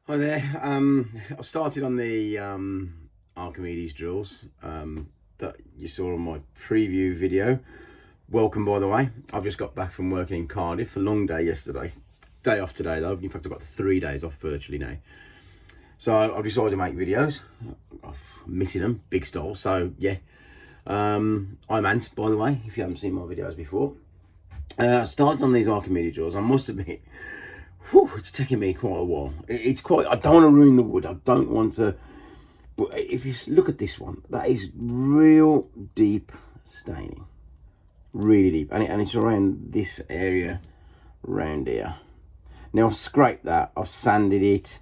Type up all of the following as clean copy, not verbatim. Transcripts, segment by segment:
Hi there. I've started on the Archimedes drills that you saw on my preview video. Welcome, by the way. I've just got back from working in Cardiff. A long day yesterday. Day off today though. In fact, I've got 3 days off virtually now. So I've decided to make videos. I'm missing them, big style. So yeah, I'm Ant, by the way, if you haven't seen my videos before. I started on these Archimedes drills. I must admit, it's taken me quite a while. It's quite, I don't want to ruin the wood. I don't want to, but if you look at this one, that is real deep staining, really deep, and it's around this area, around here. Now I've scraped that, I've sanded it.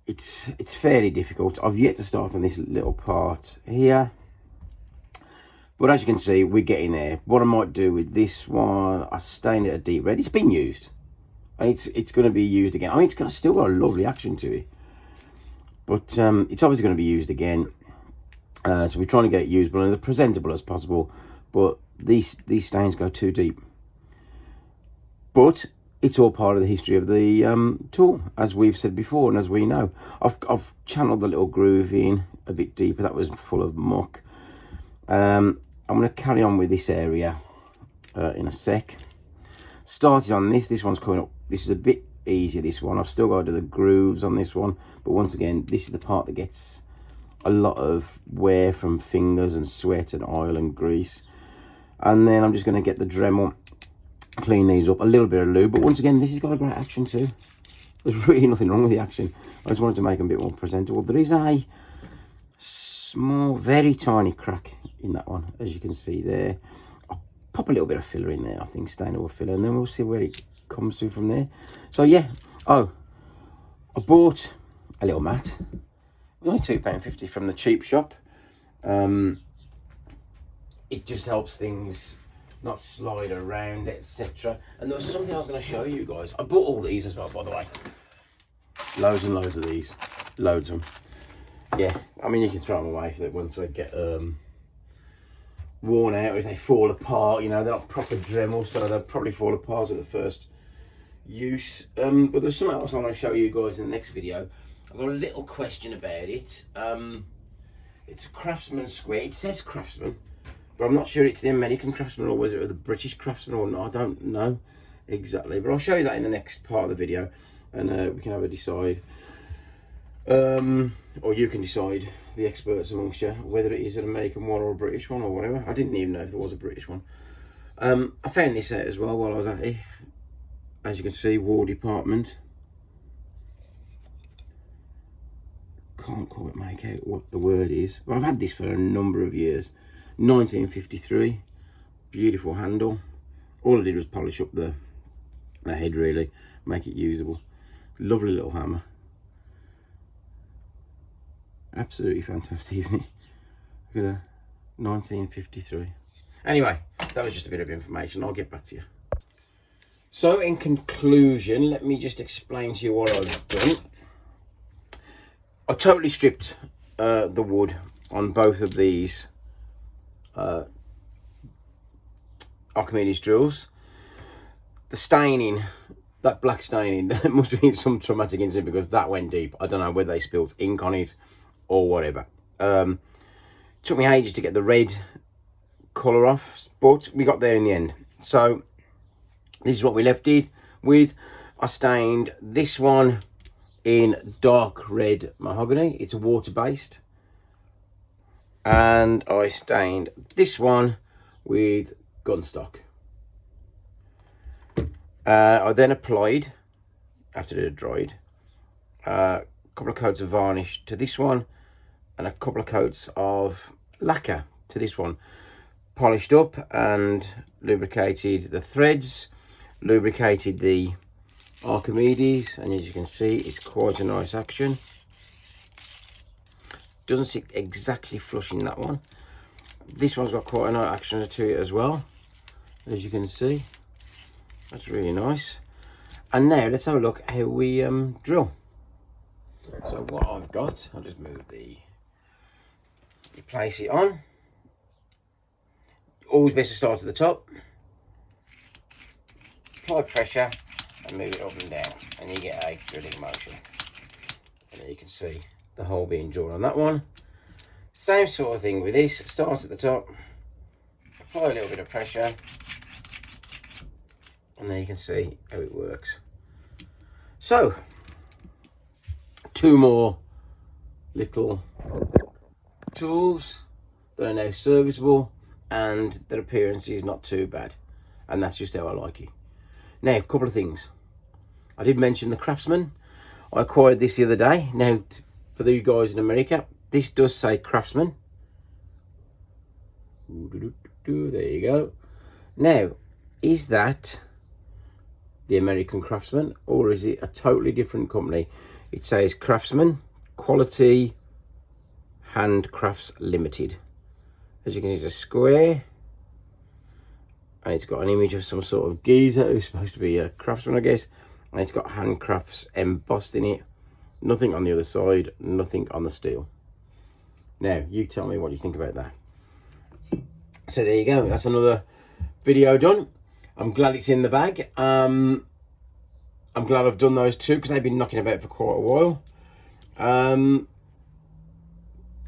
It's fairly difficult. I've yet to start on this little part here, but as you can see, we're getting there. What I might do with this one, I stained it a deep red. It's been used. It's going to be used again. I mean, it's still got a lovely action to it, but it's obviously going to be used again. So we're trying to get it usable and as presentable as possible. But these stains go too deep. But it's all part of the history of the tool, as we've said before, and as we know. I've channeled the little groove in a bit deeper. That was full of muck. I'm going to carry on with this area in a sec. Started on this one's coming up. This is a bit easier, this one. I've still got to do the grooves on this one, but once again, this is the part that gets a lot of wear from fingers and sweat and oil and grease. And then I'm just going to get the Dremel, clean these up, a little bit of lube, but once again, this has got a great action too. There's really nothing wrong with the action. I just wanted to make them a bit more presentable. There is a small, very tiny crack in that one, as you can see there. I'll pop a little bit of filler in there, I think, stainable filler, and then we'll see where it comes through from there. So yeah, I bought a little mat. It was only £2.50 from the cheap shop. It just helps things not slide around, etc. And there was something I was going to show you guys. I bought all these as well, by the way. Loads and loads of these, loads of them. Yeah, I mean, you can throw them away if they, once they get worn out, if they fall apart. You know, they're not proper Dremel, so they'll probably fall apart at the first use. But there's something else I want to show you guys in the next video. I've got a little question about it. It's a craftsman square. It says craftsman, but I'm not sure it's the American craftsman or was it the British craftsman or not. I don't know exactly, but I'll show you that in the next part of the video, and we can have a decide, or you can decide, the experts amongst you, whether it is an American one or a British one or whatever. I didn't even know if it was a British one. I found this out as well while I was at it. As you can see, War Department. Can't quite make out what the word is, but I've had this for a number of years. 1953, beautiful handle. All I did was polish up the head, really, make it usable. Lovely little hammer. Absolutely fantastic, isn't it? Look at that, 1953. Anyway, that was just a bit of information. I'll get back to you. So in conclusion, let me just explain to you what I've done. I totally stripped the wood on both of these Archimedes drills. The staining, that black staining, there must have been some traumatic incident because that went deep. I don't know whether they spilt ink on it or whatever. Took me ages to get the red colour off, but we got there in the end. So this is what we left it with. I stained this one in dark red mahogany. It's a water-based. And I stained this one with gunstock. I then applied, after it had dried, a couple of coats of varnish to this one and a couple of coats of lacquer to this one. Polished up and lubricated the threads, lubricated the Archimedes, and as you can see, it's quite a nice action. Doesn't sit exactly flush in that one. This one's got quite a nice action to it as well, as you can see. That's really nice. And now let's have a look how we drill. So what I've got, I'll just move you place it on. Always best to start at the top, apply pressure and move it up and down, and you get a drilling motion. And you can see the hole being drawn on that one. Same sort of thing with this. Start at the top, apply a little bit of pressure, and there you can see how it works. So, 2 more little tools that are now serviceable, and their appearance is not too bad, and that's just how I like it. Now, a couple of things. I did mention the Craftsman. I acquired this the other day. Now, for you guys in America, this does say Craftsman. There you go. Now, is that the American Craftsman, or is it a totally different company? It says Craftsman Quality Handcrafts Limited. As you can see, it's a square, and it's got an image of some sort of geezer who's supposed to be a craftsman, I guess, and it's got handcrafts embossed in it. Nothing on the other side, nothing on the steel. Now, you tell me what you think about that. So there you go, that's another video done. I'm glad it's in the bag. I'm glad I've done those 2 because they've been knocking about for quite a while.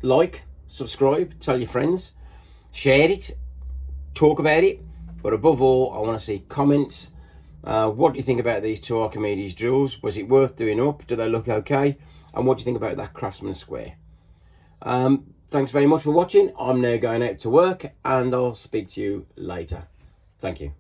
Like, subscribe, tell your friends, share it, talk about it, but above all, I want to see comments. What do you think about these 2 Archimedes drills? Was it worth doing up? Do they look okay? And what do you think about that Craftsman square? Thanks very much for watching. I'm now going out to work, and I'll speak to you later. Thank you.